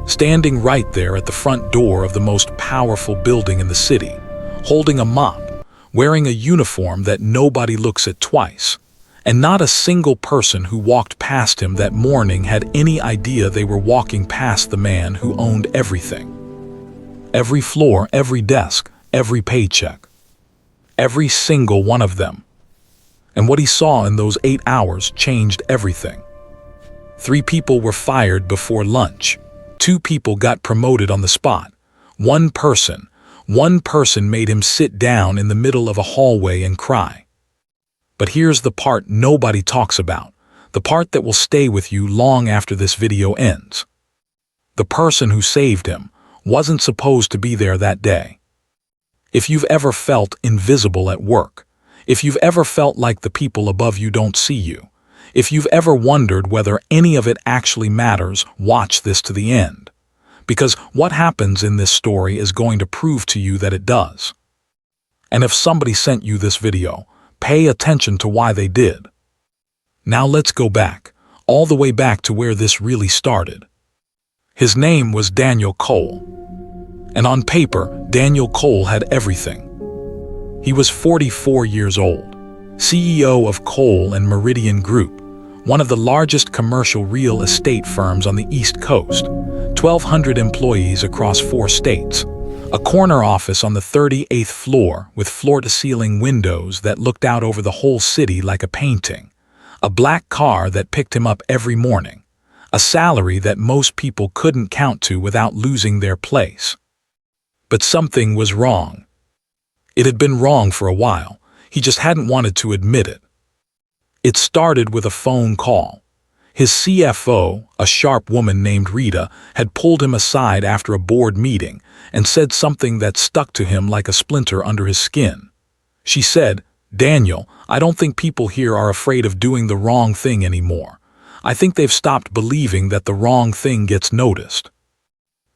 standing right there at the front door of the most powerful building in the city, holding a mop, wearing a uniform that nobody looks at twice, and not a single person who walked past him that morning had any idea they were walking past the man who owned everything. Every floor, every desk, every paycheck. Every single one of them. And what he saw in those 8 hours changed everything. 3 people were fired before lunch. 2 people got promoted on the spot. One person made him sit down in the middle of a hallway and cry. But here's the part nobody talks about, the part that will stay with you long after this video ends. The person who saved him wasn't supposed to be there that day. If you've ever felt invisible at work, if you've ever felt like the people above you don't see you, if you've ever wondered whether any of it actually matters, watch this to the end. Because what happens in this story is going to prove to you that it does. And if somebody sent you this video, pay attention to why they did. Now let's go back, all the way back to where this really started. His name was Daniel Cole. And on paper, Daniel Cole had everything. He was 44 years old, CEO of Cole and Meridian Group, one of the largest commercial real estate firms on the East Coast, 1,200 employees across 4 states, a corner office on the 38th floor with floor-to-ceiling windows that looked out over the whole city like a painting, a black car that picked him up every morning, a salary that most people couldn't count to without losing their place. But something was wrong. It had been wrong for a while. He just hadn't wanted to admit it. It started with a phone call. His CFO, a sharp woman named Rita, had pulled him aside after a board meeting and said something that stuck to him like a splinter under his skin. She said, "Daniel, I don't think people here are afraid of doing the wrong thing anymore. I think they've stopped believing that the wrong thing gets noticed."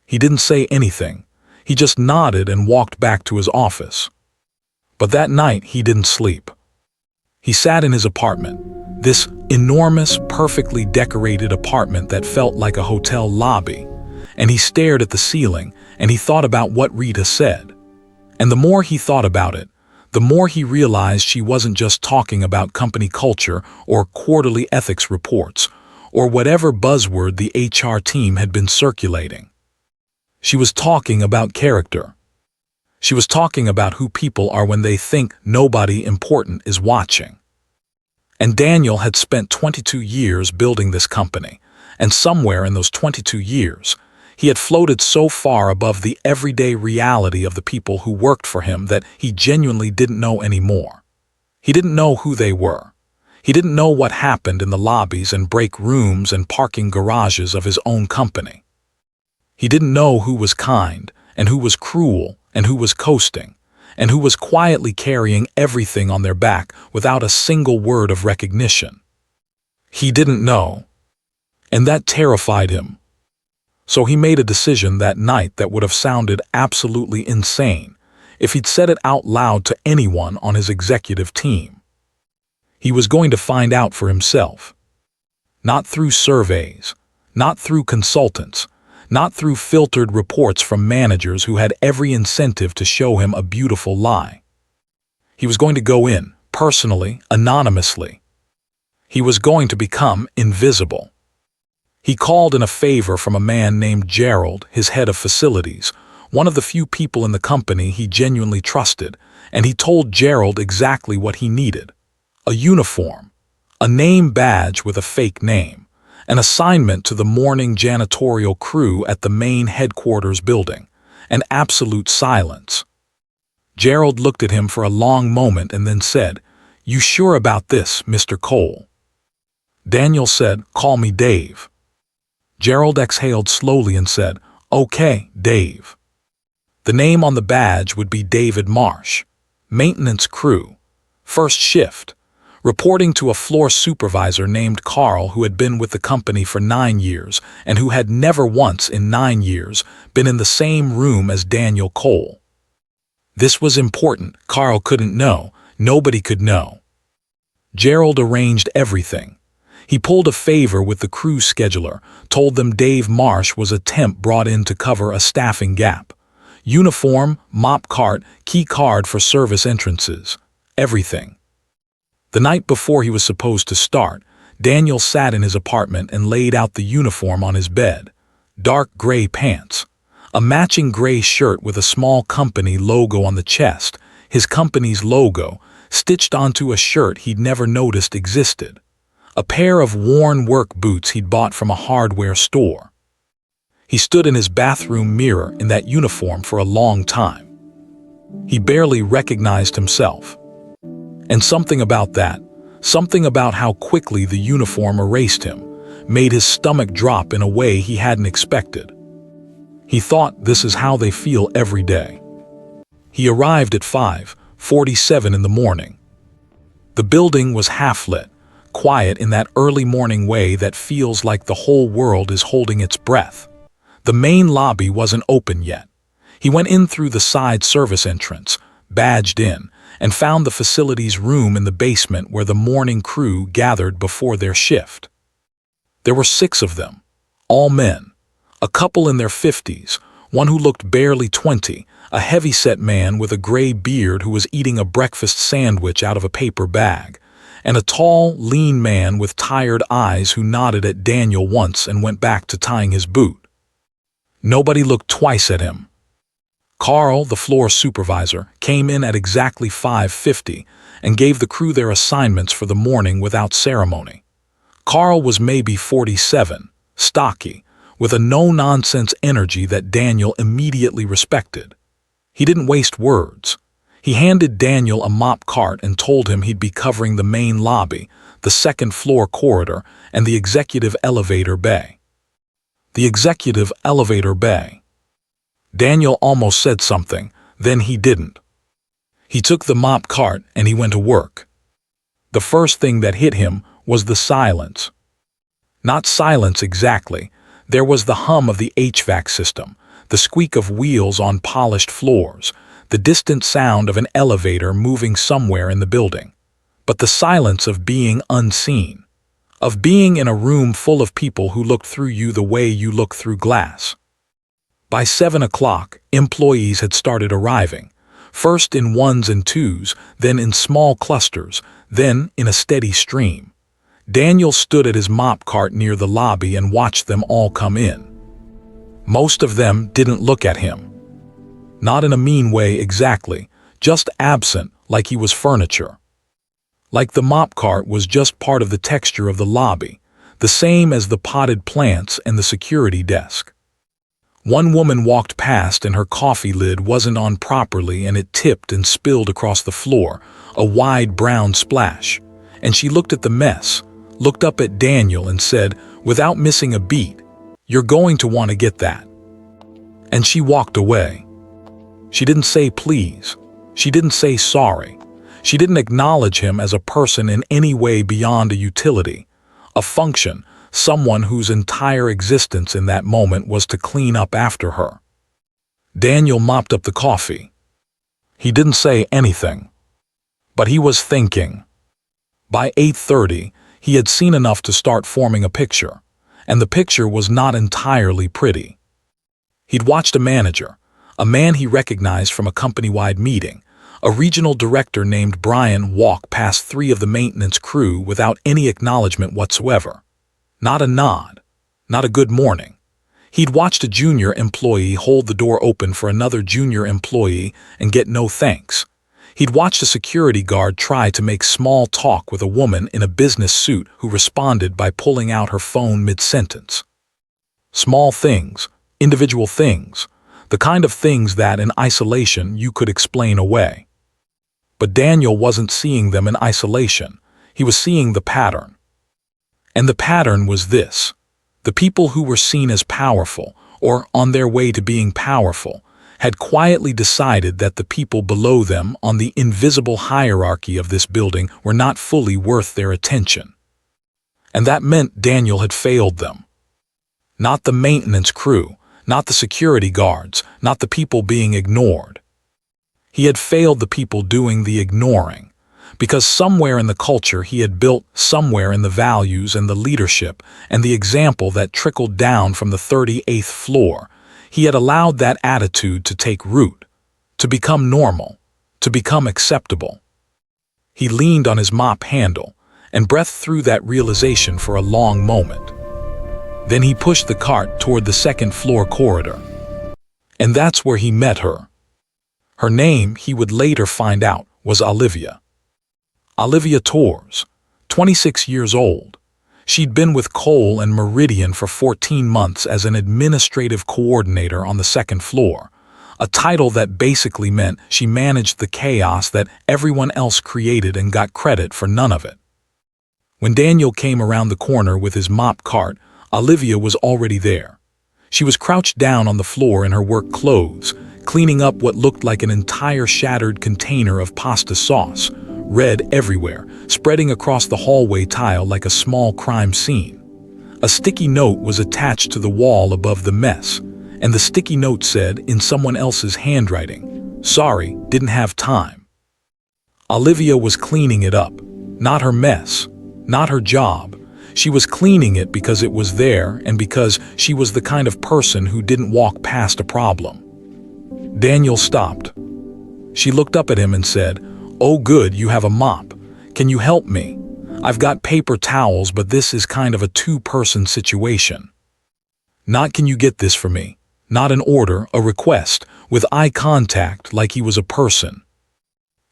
He didn't say anything. He just nodded and walked back to his office. But that night, he didn't sleep. He sat in his apartment, this enormous, perfectly decorated apartment that felt like a hotel lobby, and he stared at the ceiling and he thought about what Rita said. And the more he thought about it, the more he realized she wasn't just talking about company culture or quarterly ethics reports or whatever buzzword the HR team had been circulating. She was talking about character. She was talking about who people are when they think nobody important is watching. And Daniel had spent 22 years building this company, and somewhere in those 22 years, he had floated so far above the everyday reality of the people who worked for him that he genuinely didn't know anymore. He didn't know who they were. He didn't know what happened in the lobbies and break rooms and parking garages of his own company. He didn't know who was kind and who was cruel and who was coasting and who was quietly carrying everything on their back without a single word of recognition. He didn't know, and that terrified him. So he made a decision that night that would have sounded absolutely insane if he'd said it out loud to anyone on his executive team. He was going to find out for himself. Not through surveys, not through consultants, not through filtered reports from managers who had every incentive to show him a beautiful lie. He was going to go in, personally, anonymously. He was going to become invisible. He called in a favor from a man named Gerald, his head of facilities, one of the few people in the company he genuinely trusted, and he told Gerald exactly what he needed: a uniform, a name badge with a fake name, an assignment to the morning janitorial crew at the main headquarters building, and absolute silence. Gerald looked at him for a long moment and then said, "You sure about this, Mr. Cole?" Daniel said, "Call me Dave." Gerald exhaled slowly and said, "Okay, Dave." The name on the badge would be David Marsh, maintenance crew, first shift, reporting to a floor supervisor named Carl who had been with the company for 9 years and who had never once in 9 years been in the same room as Daniel Cole. This was important. Carl couldn't know. Nobody could know. Gerald arranged everything. He pulled a favor with the crew scheduler, told them Dave Marsh was a temp brought in to cover a staffing gap. Uniform, mop cart, key card for service entrances. Everything. The night before he was supposed to start, Daniel sat in his apartment and laid out the uniform on his bed. Dark gray pants. A matching gray shirt with a small company logo on the chest, his company's logo, stitched onto a shirt he'd never noticed existed. A pair of worn work boots he'd bought from a hardware store. He stood in his bathroom mirror in that uniform for a long time. He barely recognized himself. And something about that, something about how quickly the uniform erased him, made his stomach drop in a way he hadn't expected. He thought this is how they feel every day. He arrived at 5:47 in the morning. The building was half-lit, quiet in that early morning way that feels like the whole world is holding its breath. The main lobby wasn't open yet. He went in through the side service entrance, badged in, and found the facility's room in the basement where the morning crew gathered before their shift. There were 6 of them, all men. A couple in their 50s, one who looked barely 20, a heavy-set man with a gray beard who was eating a breakfast sandwich out of a paper bag, and a tall, lean man with tired eyes who nodded at Daniel once and went back to tying his boot. Nobody looked twice at him. Carl, the floor supervisor, came in at exactly 5:50 and gave the crew their assignments for the morning without ceremony. Carl was maybe 47, stocky, with a no-nonsense energy that Daniel immediately respected. He didn't waste words. He handed Daniel a mop cart and told him he'd be covering the main lobby, the second-floor corridor, and the executive elevator bay. The executive elevator bay. Daniel almost said something, then he didn't. He took the mop cart and he went to work. The first thing that hit him was the silence. Not silence exactly. There was the hum of the HVAC system, the squeak of wheels on polished floors, the distant sound of an elevator moving somewhere in the building. But the silence of being unseen, of being in a room full of people who looked through you the way you look through glass. By 7 o'clock, employees had started arriving, first in ones and twos, then in small clusters, then in a steady stream. Daniel stood at his mop cart near the lobby and watched them all come in. Most of them didn't look at him. Not in a mean way exactly, just absent like he was furniture. Like the mop cart was just part of the texture of the lobby, the same as the potted plants and the security desk. One woman walked past and her coffee lid wasn't on properly and it tipped and spilled across the floor, a wide brown splash. And she looked at the mess, looked up at Daniel and said, without missing a beat, "You're going to want to get that." And she walked away. She didn't say please. She didn't say sorry. She didn't acknowledge him as a person in any way beyond a utility, a function, someone whose entire existence in that moment was to clean up after her. Daniel mopped up the coffee. He didn't say anything. But he was thinking. By 8:30, he had seen enough to start forming a picture, and the picture was not entirely pretty. He'd watched a manager, a man he recognized from a company-wide meeting, a regional director named Brian, walk past 3 of the maintenance crew without any acknowledgement whatsoever. Not a nod, not a good morning. He'd watched a junior employee hold the door open for another junior employee and get no thanks. He'd watched a security guard try to make small talk with a woman in a business suit who responded by pulling out her phone mid-sentence. Small things, individual things, the kind of things that in isolation you could explain away. But Daniel wasn't seeing them in isolation. He was seeing the pattern. And the pattern was this. The people who were seen as powerful, or on their way to being powerful, had quietly decided that the people below them on the invisible hierarchy of this building were not fully worth their attention. And that meant Daniel had failed them. Not the maintenance crew, not the security guards, not the people being ignored. He had failed the people doing the ignoring, Because somewhere in the culture he had built, somewhere in the values and the leadership and the example that trickled down from the 38th floor, he had allowed that attitude to take root, to become normal, to become acceptable. He leaned on his mop handle and breathed through that realization for a long moment. Then he pushed the cart toward the second floor corridor. And that's where he met her. Her name, he would later find out, was Olivia. Olivia Torres, 26 years old. She'd been with Cole and Meridian for 14 months as an administrative coordinator on the second floor, a title that basically meant she managed the chaos that everyone else created and got credit for none of it. When Daniel came around the corner with his mop cart, Olivia was already there. She was crouched down on the floor in her work clothes, cleaning up what looked like an entire shattered container of pasta sauce, red everywhere, spreading across the hallway tile like a small crime scene. A sticky note was attached to the wall above the mess, and the sticky note said, in someone else's handwriting, "Sorry, didn't have time." Olivia was cleaning it up, not her mess, not her job. She was cleaning it because it was there and because she was the kind of person who didn't walk past a problem. Daniel stopped. She looked up at him and said, "Oh good, you have a mop. Can you help me? I've got paper towels, but this is kind of a two-person situation." Not "can you get this for me?" Not an order, a request, with eye contact like he was a person.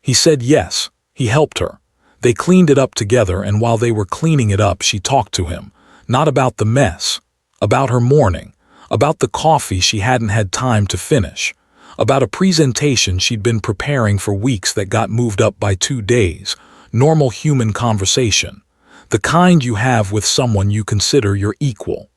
He said yes. He helped her. They cleaned it up together, and while they were cleaning it up, she talked to him, not about the mess, about her morning, about the coffee she hadn't had time to finish, about a presentation she'd been preparing for weeks that got moved up by 2 days, normal human conversation, the kind you have with someone you consider your equal.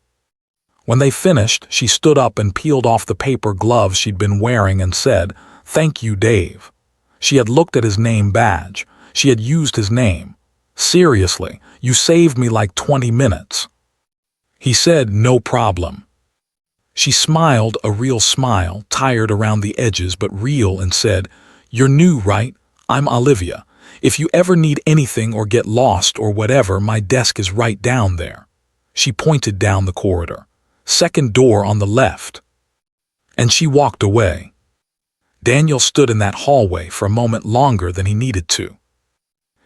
When they finished, she stood up and peeled off the paper gloves she'd been wearing and said, "Thank you, Dave." She had looked at his name badge. She had used his name. "Seriously, you saved me like 20 minutes." He said, "No problem." She smiled, a real smile, tired around the edges but real, and said, "You're new, right? I'm Olivia. If you ever need anything or get lost or whatever, my desk is right down there." She pointed down the corridor. "Second door on the left." And she walked away. Daniel stood in that hallway for a moment longer than he needed to.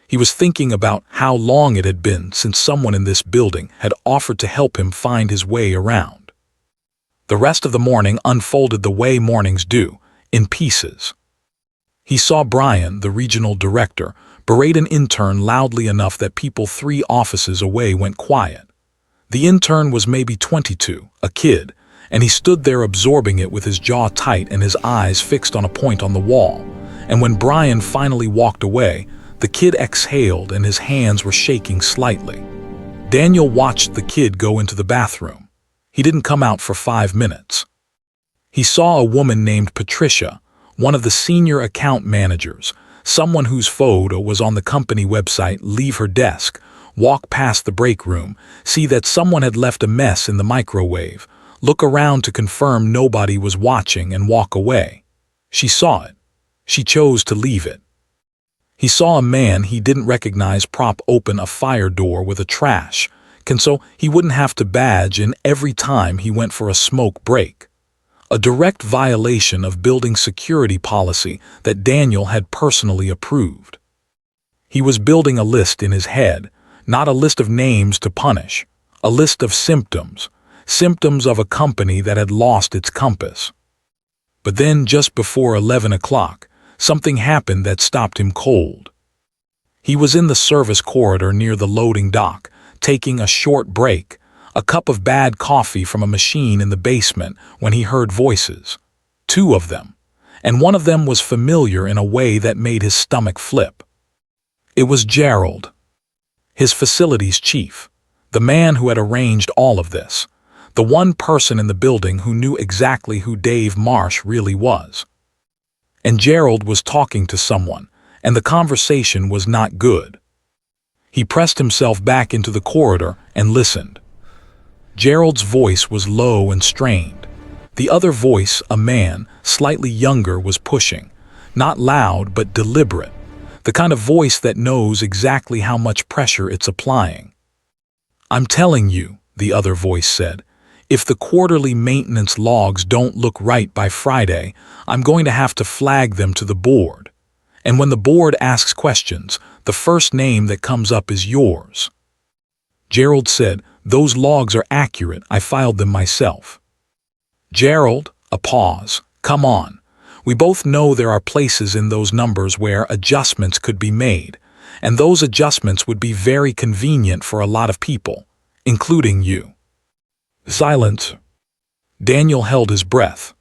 He was thinking about how long it had been since someone in this building had offered to help him find his way around. The rest of the morning unfolded the way mornings do, in pieces. He saw Brian, the regional director, berate an intern loudly enough that people 3 offices away went quiet. The intern was maybe 22, a kid, and he stood there absorbing it with his jaw tight and his eyes fixed on a point on the wall. And when Brian finally walked away, the kid exhaled and his hands were shaking slightly. Daniel watched the kid go into the bathroom. He didn't come out for 5 minutes. He saw a woman named Patricia, one of the senior account managers, someone whose photo was on the company website, leave her desk, walk past the break room, see that someone had left a mess in the microwave, look around to confirm nobody was watching, and walk away. She saw it. She chose to leave it. He saw a man he didn't recognize prop open a fire door with a trash, so he wouldn't have to badge in every time he went for a smoke break. A direct violation of building security policy that Daniel had personally approved. He was building a list in his head, not a list of names to punish, a list of symptoms, symptoms of a company that had lost its compass. But then, just before 11 o'clock, something happened that stopped him cold. He was in the service corridor near the loading dock, taking a short break, a cup of bad coffee from a machine in the basement, when he heard voices. 2 of them, and one of them was familiar in a way that made his stomach flip. It was Gerald, his facilities chief, the man who had arranged all of this, the one person in the building who knew exactly who Dave Marsh really was. And Gerald was talking to someone, and the conversation was not good. He pressed himself back into the corridor and listened. Gerald's voice was low and strained. The other voice, a man, slightly younger, was pushing. Not loud, but deliberate. the kind of voice that knows exactly how much pressure it's applying. "I'm telling you," the other voice said, "if the quarterly maintenance logs don't look right by Friday, I'm going to have to flag them to the board. And when the board asks questions, the first name that comes up is yours." Gerald said, "Those logs are accurate. I filed them myself." "Gerald," a pause, "come on. We both know there are places in those numbers where adjustments could be made, and those adjustments would be very convenient for a lot of people, including you." Silence. Daniel held his breath.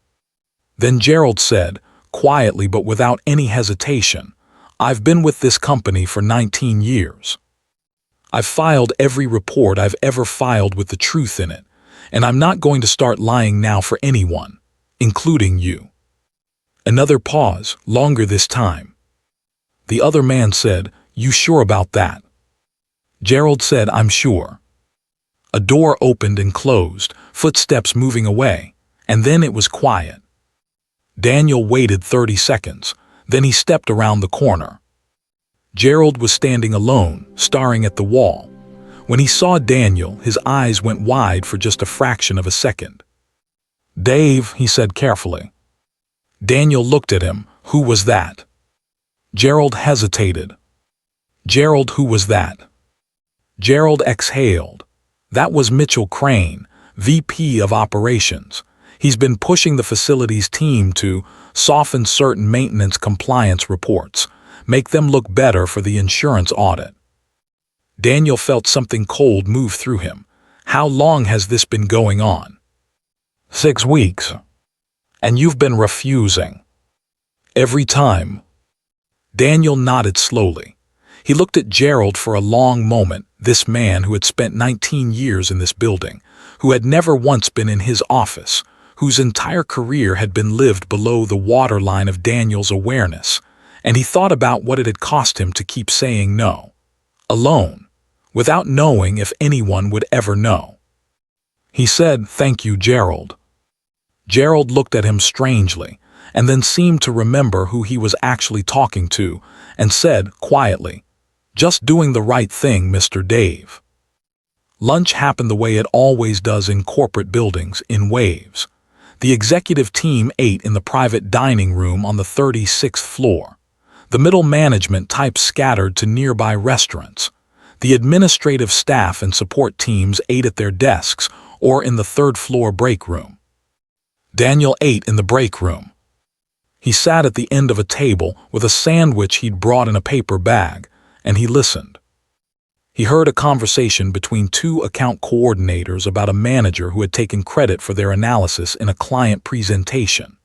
Then Gerald said, quietly but without any hesitation, "I've been with this company for 19 years. I've filed every report I've ever filed with the truth in it, and I'm not going to start lying now for anyone, including you." Another pause, longer this time. The other man said, "You sure about that?" Gerald said, "I'm sure." A door opened and closed, footsteps moving away, and then it was quiet. Daniel waited 30 seconds, then he stepped around the corner. Gerald was standing alone, staring at the wall. When he saw Daniel, his eyes went wide for just a fraction of a second. "Dave," he said carefully. Daniel looked at him. "Who was that?" Gerald hesitated. "Gerald, who was that?" Gerald exhaled. "That was Mitchell Crane, VP of Operations. He's been pushing the facilities team to soften certain maintenance compliance reports, make them look better for the insurance audit." Daniel felt something cold move through him. "How long has this been going on?" 6 weeks. "And you've been refusing?" "Every time." Daniel nodded slowly. He looked at Gerald for a long moment, this man who had spent 19 years in this building, who had never once been in his office, whose entire career had been lived below the waterline of Daniel's awareness, and he thought about what it had cost him to keep saying no. Alone, without knowing if anyone would ever know. He said, "Thank you, Gerald." Gerald looked at him strangely, and then seemed to remember who he was actually talking to, and said quietly, "Just doing the right thing, Mr. Dave." Lunch happened the way it always does in corporate buildings, in waves. The executive team ate in the private dining room on the 36th floor. The middle management type scattered to nearby restaurants. The administrative staff and support teams ate at their desks or in the third-floor break room. Daniel ate in the break room. He sat at the end of a table with a sandwich he'd brought in a paper bag, and he listened. He heard a conversation between 2 account coordinators about a manager who had taken credit for their analysis in a client presentation.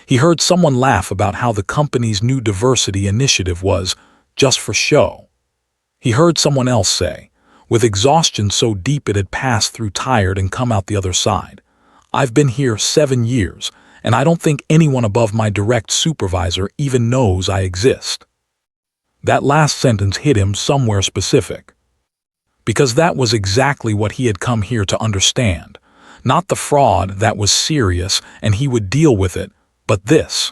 He heard someone laugh about how the company's new diversity initiative was just for show. He heard someone else say, with exhaustion so deep it had passed through tired and come out the other side, "I've been here 7 years, and I don't think anyone above my direct supervisor even knows I exist." That last sentence hit him somewhere specific. Because that was exactly what he had come here to understand. Not the fraud, that was serious, and he would deal with it, but this,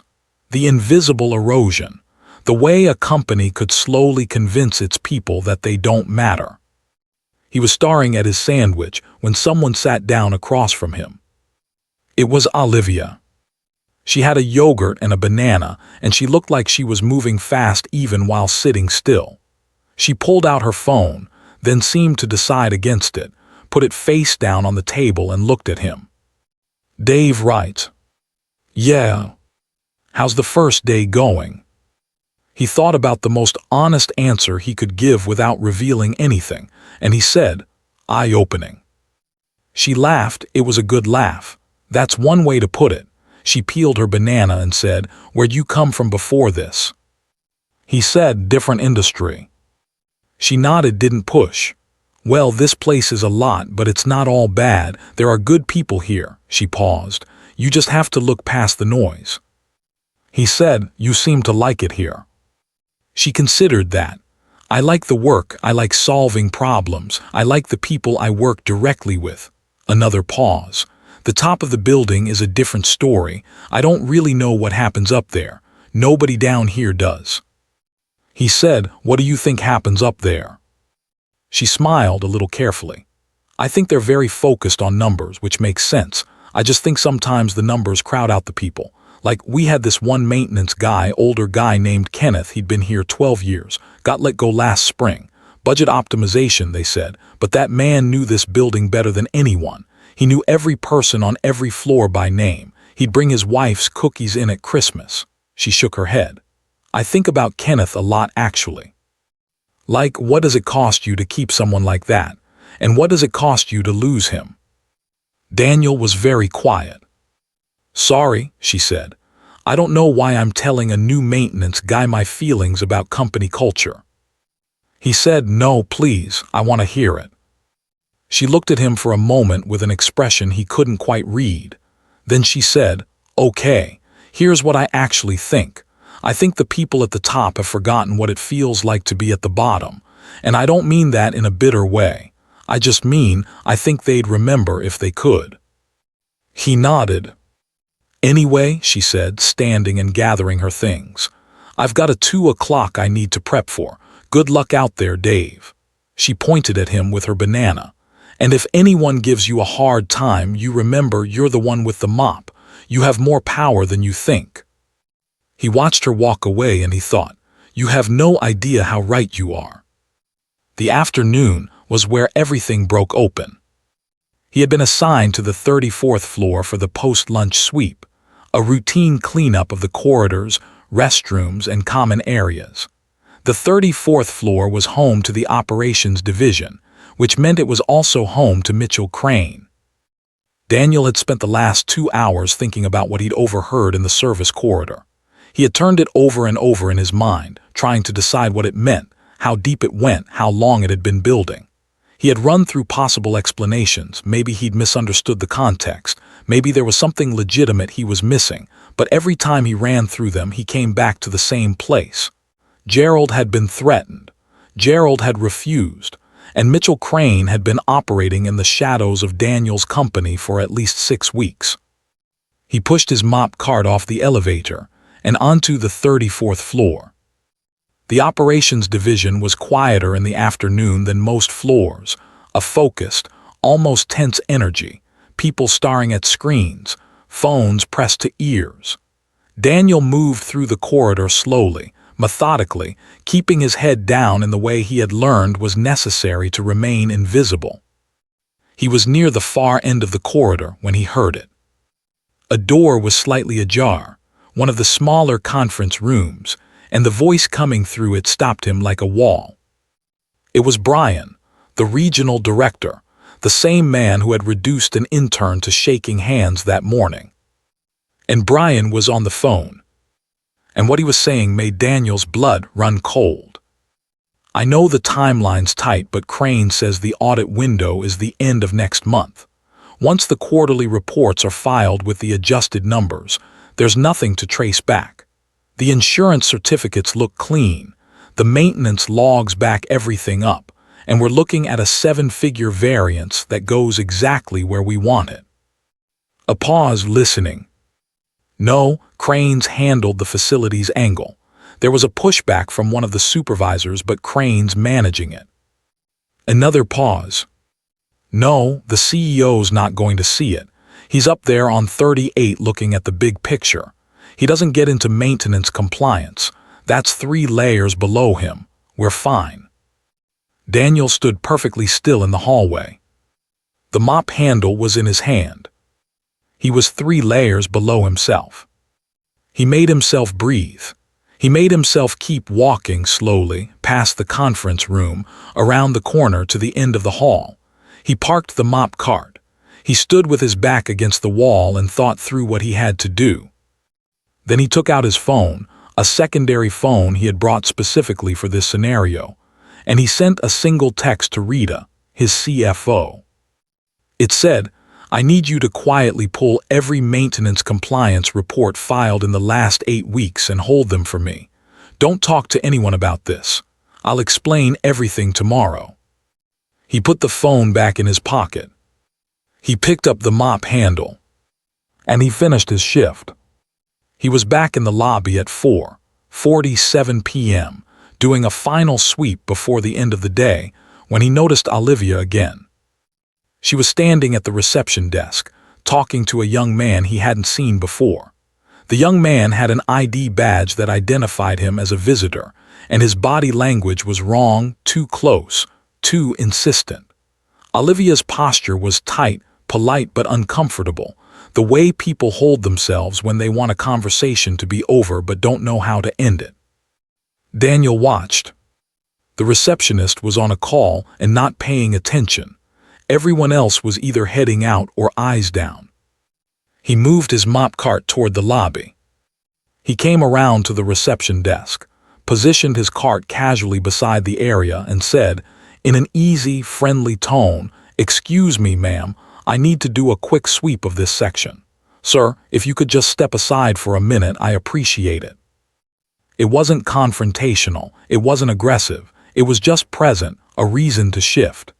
the invisible erosion, the way a company could slowly convince its people that they don't matter. He was staring at his sandwich when someone sat down across from him. It was Olivia. She had a yogurt and a banana, and she looked like she was moving fast even while sitting still. She pulled out her phone, then seemed to decide against it, put it face down on the table and looked at him. "Dave writes, yeah. How's the first day going?" He thought about the most honest answer he could give without revealing anything, and he said, "Eye-opening." She laughed. It was a good laugh. That's one way to put it. She peeled her banana and said, "Where'd you come from before this?" He said, "Different industry." She nodded, didn't push. "Well, this place is a lot, but it's not all bad. There are good people here." She paused. "You just have to look past the noise." He said, "You seem to like it here." She considered that. "I like the work, I like solving problems, I like the people I work directly with." Another pause. "The top of the building is a different story. I don't really know what happens up there. Nobody down here does." He said, "What do you think happens up there?" She smiled a little carefully. "I think they're very focused on numbers, which makes sense. I just think sometimes the numbers crowd out the people. Like, we had this one maintenance guy, older guy named Kenneth. He'd been here 12 years, got let go last spring. Budget optimization, they said, but that man knew this building better than anyone. He knew every person on every floor by name. He'd bring his wife's cookies in at Christmas." She shook her head. "I think about Kenneth a lot, actually. Like, what does it cost you to keep someone like that? And what does it cost you to lose him?" Daniel was very quiet. "Sorry," she said. "I don't know why I'm telling a new maintenance guy my feelings about company culture." He said, "No, please, I want to hear it." She looked at him for a moment with an expression he couldn't quite read. Then she said, "Okay, here's what I actually think. I think the people at the top have forgotten what it feels like to be at the bottom. And I don't mean that in a bitter way. I just mean I think they'd remember if they could." He nodded. "Anyway," she said, standing and gathering her things, "I've got a 2 o'clock I need to prep for. Good luck out there, Dave." She pointed at him with her banana. "And if anyone gives you a hard time, you remember you're the one with the mop. You have more power than you think." He watched her walk away and he thought, "You have no idea how right you are." The afternoon was where everything broke open. He had been assigned to the 34th floor for the post-lunch sweep, a routine cleanup of the corridors, restrooms, and common areas. The 34th floor was home to the operations division, which meant it was also home to Mitchell Crane. Daniel had spent the last 2 hours thinking about what he'd overheard in the service corridor. He had turned it over and over in his mind, trying to decide what it meant, how deep it went, how long it had been building. He had run through possible explanations. Maybe he'd misunderstood the context. Maybe there was something legitimate he was missing. But every time he ran through them, he came back to the same place. Gerald had been threatened. Gerald had refused. And Mitchell Crane had been operating in the shadows of Daniel's company for at least 6 weeks. He pushed his mop cart off the elevator and onto the 34th floor. The operations division was quieter in the afternoon than most floors, a focused, almost tense energy, people staring at screens, phones pressed to ears. Daniel moved through the corridor slowly, methodically, keeping his head down in the way he had learned was necessary to remain invisible. He was near the far end of the corridor when he heard it. A door was slightly ajar, one of the smaller conference rooms, and the voice coming through it stopped him like a wall. It was Brian, the regional director, the same man who had reduced an intern to shaking hands that morning. And Brian was on the phone. And what he was saying made Daniel's blood run cold. "I know the timeline's tight, but Crane says the audit window is the end of next month. Once the quarterly reports are filed with the adjusted numbers, there's nothing to trace back. The insurance certificates look clean, the maintenance logs back everything up, and we're looking at a 7-figure variance that goes exactly where we want it." A pause, listening. No, Crane's handled the facility's angle. There was a pushback from one of the supervisors, but Crane's managing it. Another pause. No, the CEO's not going to see it. He's up there on 38 looking at the big picture. He doesn't get into maintenance compliance. That's 3 layers below him. We're fine. Daniel stood perfectly still in the hallway. The mop handle was in his hand. He was 3 layers below himself. He made himself breathe. He made himself keep walking slowly, past the conference room, around the corner to the end of the hall. He parked the mop cart. He stood with his back against the wall and thought through what he had to do. Then he took out his phone, a secondary phone he had brought specifically for this scenario, and he sent a single text to Rita, his CFO. It said, "I need you to quietly pull every maintenance compliance report filed in the last 8 weeks and hold them for me. Don't talk to anyone about this. I'll explain everything tomorrow." He put the phone back in his pocket. He picked up the mop handle. And he finished his shift. He was back in the lobby at 4:47 p.m., doing a final sweep before the end of the day, when he noticed Olivia again. She was standing at the reception desk, talking to a young man he hadn't seen before. The young man had an ID badge that identified him as a visitor, and his body language was wrong, too close, too insistent. Olivia's posture was tight, polite but uncomfortable, the way people hold themselves when they want a conversation to be over but don't know how to end it. Daniel watched. The receptionist was on a call and not paying attention. Everyone else was either heading out or eyes down. He moved his mop cart toward the lobby. He came around to the reception desk, positioned his cart casually beside the area and said, in an easy, friendly tone, "Excuse me, ma'am, I need to do a quick sweep of this section. Sir, if you could just step aside for a minute, I appreciate it." It wasn't confrontational, it wasn't aggressive, it was just present, a reason to shift.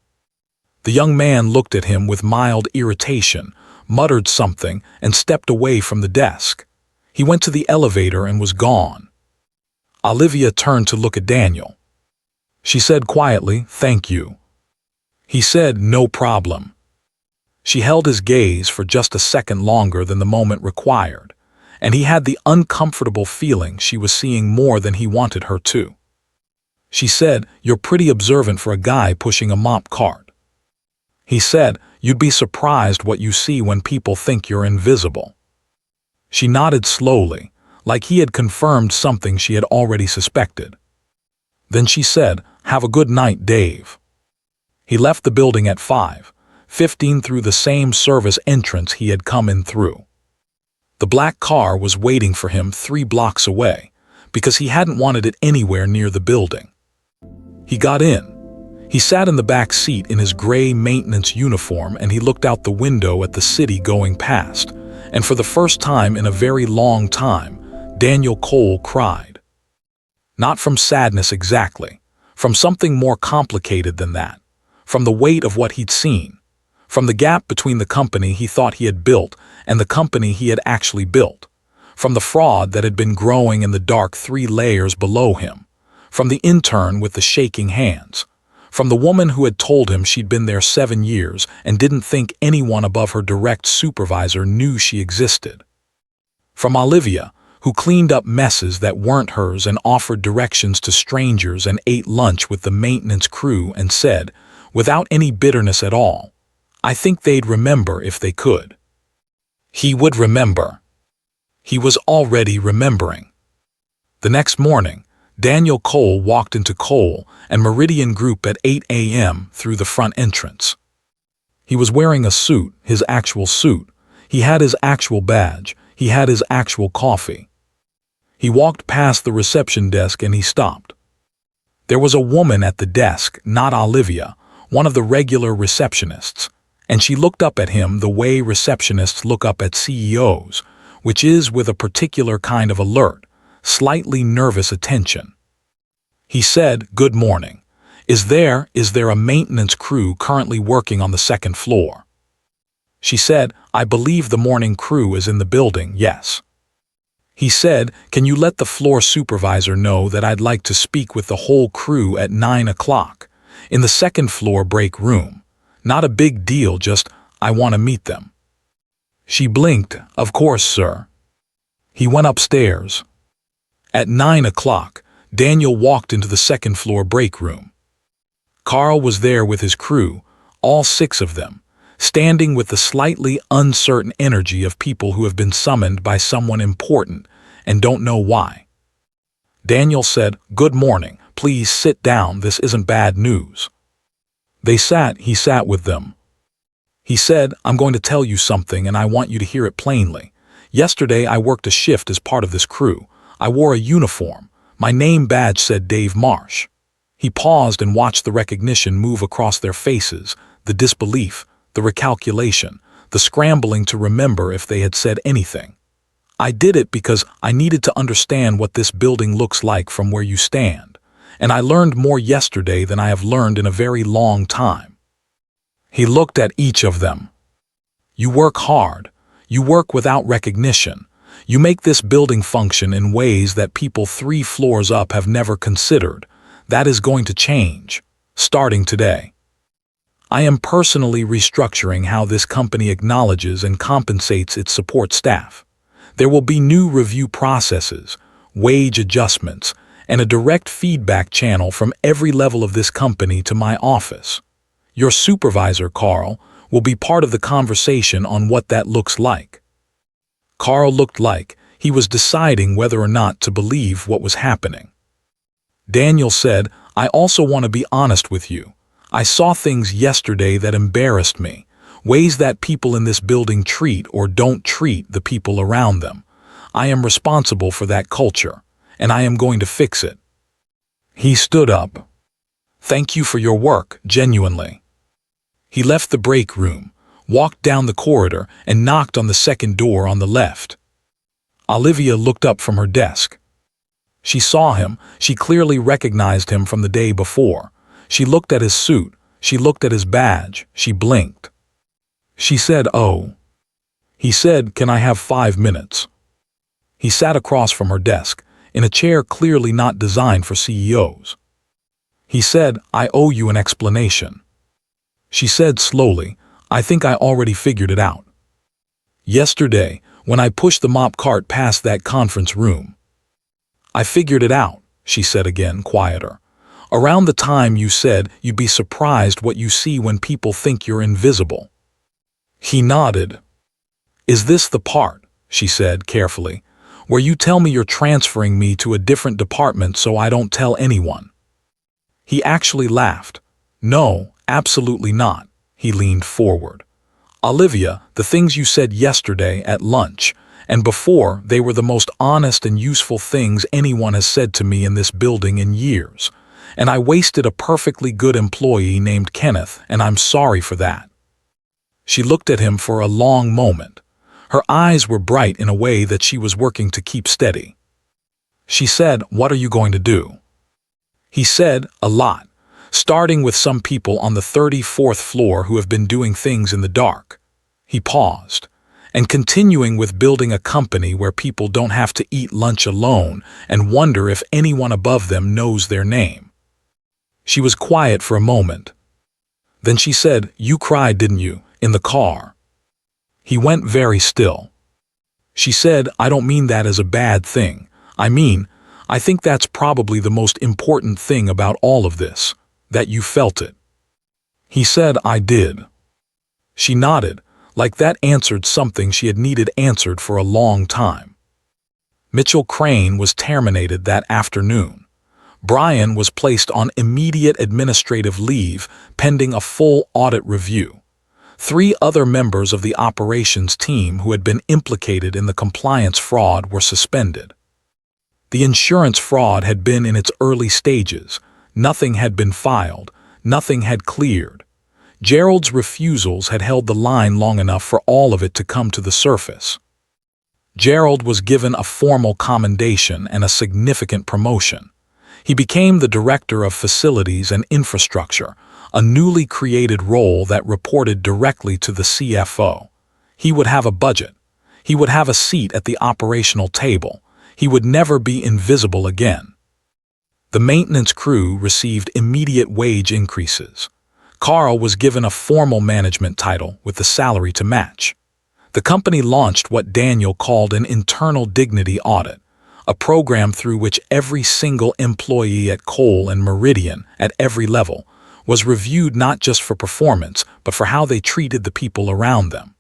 The young man looked at him with mild irritation, muttered something, and stepped away from the desk. He went to the elevator and was gone. Olivia turned to look at Daniel. She said quietly, "Thank you." He said, "No problem." She held his gaze for just a second longer than the moment required, and he had the uncomfortable feeling she was seeing more than he wanted her to. She said, "You're pretty observant for a guy pushing a mop cart." He said, "You'd be surprised what you see when people think you're invisible." She nodded slowly, like he had confirmed something she had already suspected. Then she said, "Have a good night, Dave." He left the building at 5:15 through the same service entrance he had come in through. The black car was waiting for him 3 blocks away, because he hadn't wanted it anywhere near the building. He got in. He sat in the back seat in his gray maintenance uniform and he looked out the window at the city going past, and for the first time in a very long time, Daniel Cole cried. Not from sadness exactly, from something more complicated than that, from the weight of what he'd seen, from the gap between the company he thought he had built and the company he had actually built, from the fraud that had been growing in the dark 3 layers below him, from the intern with the shaking hands, from the woman who had told him she'd been there 7 years and didn't think anyone above her direct supervisor knew she existed, from Olivia, who cleaned up messes that weren't hers and offered directions to strangers and ate lunch with the maintenance crew and said, without any bitterness at all, "I think they'd remember if they could." He would remember. He was already remembering. The next morning, Daniel Cole walked into Cole and Meridian Group at 8 a.m. through the front entrance. He was wearing a suit, his actual suit. He had his actual badge. He had his actual coffee. He walked past the reception desk and he stopped. There was a woman at the desk, not Olivia, one of the regular receptionists, and she looked up at him the way receptionists look up at CEOs, which is with a particular kind of alert, slightly nervous attention. He said, "Good morning. Is there a maintenance crew currently working on the 2nd floor?" She said, "I believe the morning crew is in the building, yes." He said, "Can you let the floor supervisor know that I'd like to speak with the whole crew at 9 o'clock, in the 2nd floor break room? Not a big deal, just, I want to meet them." She blinked, "Of course, sir." He went upstairs. At 9 o'clock, Daniel walked into the 2nd floor break room. Carl was there with his crew, all 6 of them, standing with the slightly uncertain energy of people who have been summoned by someone important and don't know why. Daniel said, "Good morning, please sit down, this isn't bad news." He sat with them. He said, "I'm going to tell you something and I want you to hear it plainly. Yesterday I worked a shift as part of this crew. I wore a uniform. My name badge said Dave Marsh." He paused and watched the recognition move across their faces, the disbelief, the recalculation, the scrambling to remember if they had said anything. "I did it because I needed to understand what this building looks like from where you stand, and I learned more yesterday than I have learned in a very long time." He looked at each of them. "You work hard. You work without recognition, You make this building function in ways that people 3 floors up have never considered. That is going to change, starting today. I am personally restructuring how this company acknowledges and compensates its support staff. There will be new review processes, wage adjustments, and a direct feedback channel from every level of this company to my office. Your supervisor, Carl, will be part of the conversation on what that looks like. Carl looked like he was deciding whether or not to believe what was happening. Daniel said, "I also want to be honest with you. I saw things yesterday that embarrassed me, ways that people in this building treat or don't treat the people around them. I am responsible for that culture, and I am going to fix it." He stood up. "Thank you for your work, genuinely." He left the break room, walked down the corridor, and knocked on the second door on the left. Olivia looked up from her desk. She saw him. She clearly recognized him from the day before. She looked at his suit. She looked at his badge. She blinked. She said, "Oh." He said, "Can I have 5 minutes?" He sat across from her desk, in a chair clearly not designed for CEOs. He said, "I owe you an explanation." She said slowly, "I think I already figured it out. Yesterday, when I pushed the mop cart past that conference room." "I figured it out," she said again, quieter. "Around the time you said you'd be surprised what you see when people think you're invisible." He nodded. "Is this the part," she said carefully, "where you tell me you're transferring me to a different department so I don't tell anyone?" He actually laughed. "No, absolutely not." He leaned forward. "Olivia, the things you said yesterday at lunch and before, they were the most honest and useful things anyone has said to me in this building in years. And I wasted a perfectly good employee named Kenneth, and I'm sorry for that." She looked at him for a long moment. Her eyes were bright in a way that she was working to keep steady. She said, "What are you going to do?" He said, "A lot. Starting with some people on the 34th floor who have been doing things in the dark." He paused. "And continuing with building a company where people don't have to eat lunch alone and wonder if anyone above them knows their name." She was quiet for a moment. Then she said, "You cried, didn't you, in the car?" He went very still. She said, "I don't mean that as a bad thing. I think that's probably the most important thing about all of this, that you felt it." He said, "I did." She nodded, like that answered something she had needed answered for a long time. Mitchell Crane was terminated that afternoon. Brian was placed on immediate administrative leave pending a full audit review. 3 other members of the operations team who had been implicated in the compliance fraud were suspended. The insurance fraud had been in its early stages. Nothing had been filed. Nothing had cleared. Gerald's refusals had held the line long enough for all of it to come to the surface. Gerald was given a formal commendation and a significant promotion. He became the Director of Facilities and Infrastructure, a newly created role that reported directly to the CFO. He would have a budget. He would have a seat at the operational table. He would never be invisible again. The maintenance crew received immediate wage increases. Carl was given a formal management title with the salary to match. The company launched what Daniel called an internal dignity audit, a program through which every single employee at Cole and Meridian, at every level, was reviewed not just for performance, but for how they treated the people around them.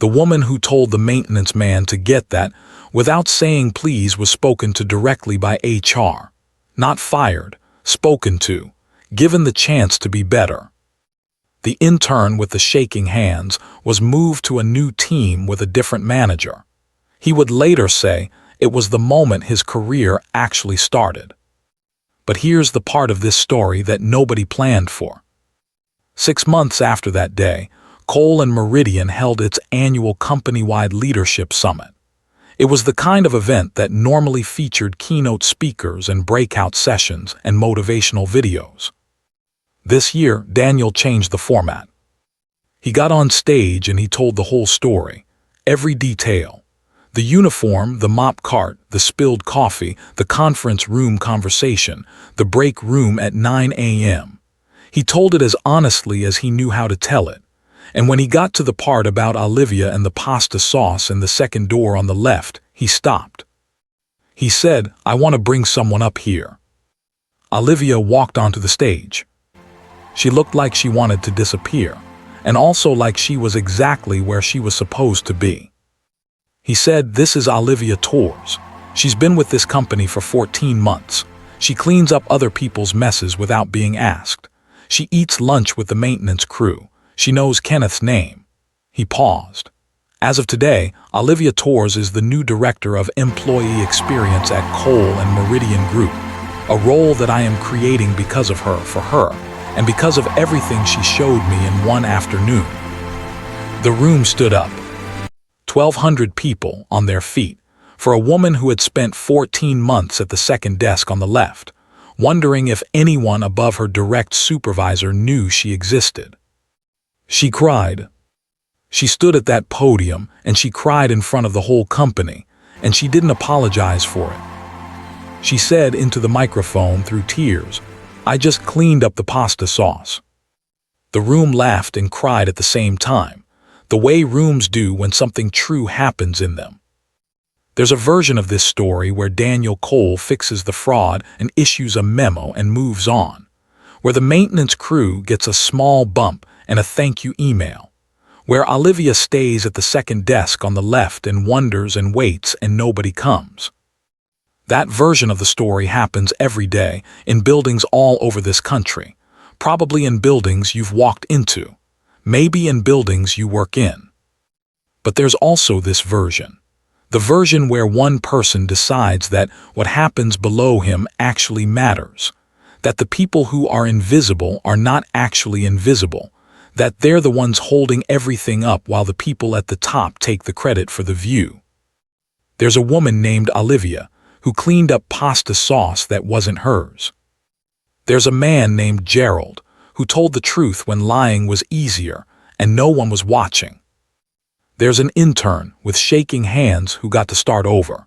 The woman who told the maintenance man to get that, without saying please, was spoken to directly by HR. Not fired, spoken to, given the chance to be better. The intern with the shaking hands was moved to a new team with a different manager. He would later say it was the moment his career actually started. But here's the part of this story that nobody planned for. 6 months after that day, Cole and Meridian held its annual company-wide leadership summit. It was the kind of event that normally featured keynote speakers and breakout sessions and motivational videos. This year, Daniel changed the format. He got on stage and he told the whole story, every detail. The uniform, the mop cart, the spilled coffee, the conference room conversation, the break room at 9 a.m. He told it as honestly as he knew how to tell it. And when he got to the part about Olivia and the pasta sauce in the second door on the left, he stopped. He said, "I want to bring someone up here." Olivia walked onto the stage. She looked like she wanted to disappear, and also like she was exactly where she was supposed to be. He said, "This is Olivia Torres. She's been with this company for 14 months. She cleans up other people's messes without being asked. She eats lunch with the maintenance crew. She knows Kenneth's name." He paused. "As of today, Olivia Torres is the new director of employee experience at Cole and Meridian Group, a role that I am creating because of her, for her, and because of everything she showed me in one afternoon." The room stood up. 1,200 people on their feet, for a woman who had spent 14 months at the second desk on the left, wondering if anyone above her direct supervisor knew she existed. She cried. She stood at that podium and she cried in front of the whole company, and she didn't apologize for it. She said into the microphone through tears, "I just cleaned up the pasta sauce." The room laughed and cried at the same time, the way rooms do when something true happens in them. There's a version of this story where Daniel Cole fixes the fraud and issues a memo and moves on, where the maintenance crew gets a small bump and a thank you email, where Olivia stays at the second desk on the left and wonders and waits and nobody comes. That version of the story happens every day in buildings all over this country, probably in buildings you've walked into, maybe in buildings you work in. But there's also this version, the version where one person decides that what happens below him actually matters, that the people who are invisible are not actually invisible, that they're the ones holding everything up while the people at the top take the credit for the view. There's a woman named Olivia who cleaned up pasta sauce that wasn't hers. There's a man named Gerald who told the truth when lying was easier and no one was watching. There's an intern with shaking hands who got to start over.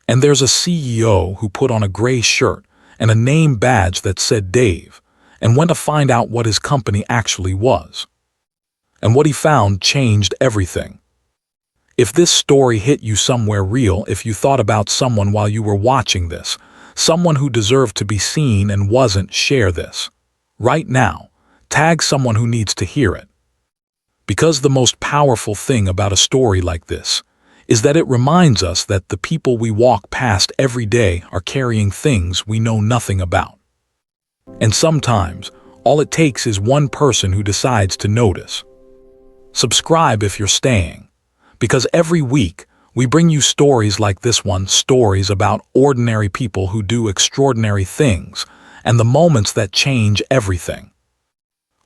And there's a CEO who put on a gray shirt and a name badge that said Dave, and went to find out what his company actually was. And what he found changed everything. If this story hit you somewhere real, if you thought about someone while you were watching this, someone who deserved to be seen and wasn't, share this. Right now, tag someone who needs to hear it. Because the most powerful thing about a story like this is that it reminds us that the people we walk past every day are carrying things we know nothing about. And sometimes, all it takes is one person who decides to notice. Subscribe if you're staying, because every week we bring you stories like this one, stories about ordinary people who do extraordinary things and the moments that change everything.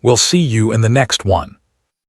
We'll see you in the next one.